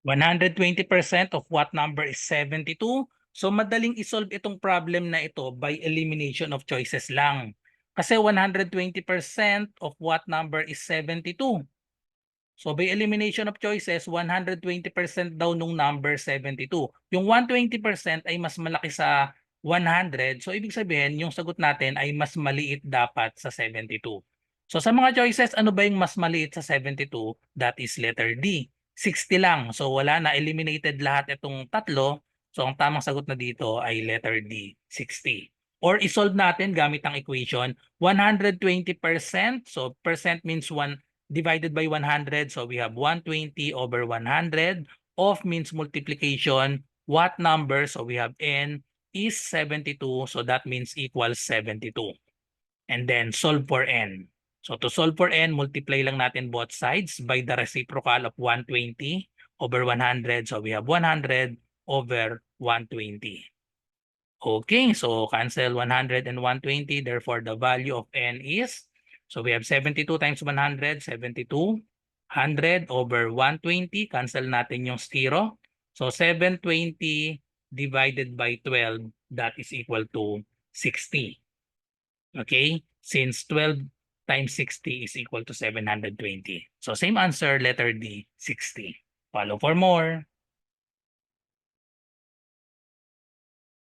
120% of what number is 72? So madaling isolve itong problem na ito by elimination of choices lang. Kasi 120% of what number is 72? So by elimination of choices, 120% daw nung number 72. Yung 120% ay mas malaki sa 100. So ibig sabihin, yung sagot natin ay mas maliit dapat sa 72. So sa mga choices, ano ba yung mas maliit sa 72? That is letter D. 60 lang. So wala na, eliminated lahat itong tatlo. So ang tamang sagot na dito ay letter D, 60. Or isolve natin gamit ang equation, 120%. So percent means 1 divided by 100. So we have 120 over 100. Of means multiplication. What number? So we have n is 72. So that means equals 72. And then solve for n. So to solve for n, multiply lang natin both sides by the reciprocal of 120 over 100. So we have 100 over 120. Okay, so cancel 100 and 120. Therefore, the value of n is, so we have 72 times 100, 72. 100 over 120, cancel natin yung 0. So 720 divided by 12, that is equal to 60. Okay, since 12 times 60 is equal to 720. So same answer, letter D, 60. Follow for more.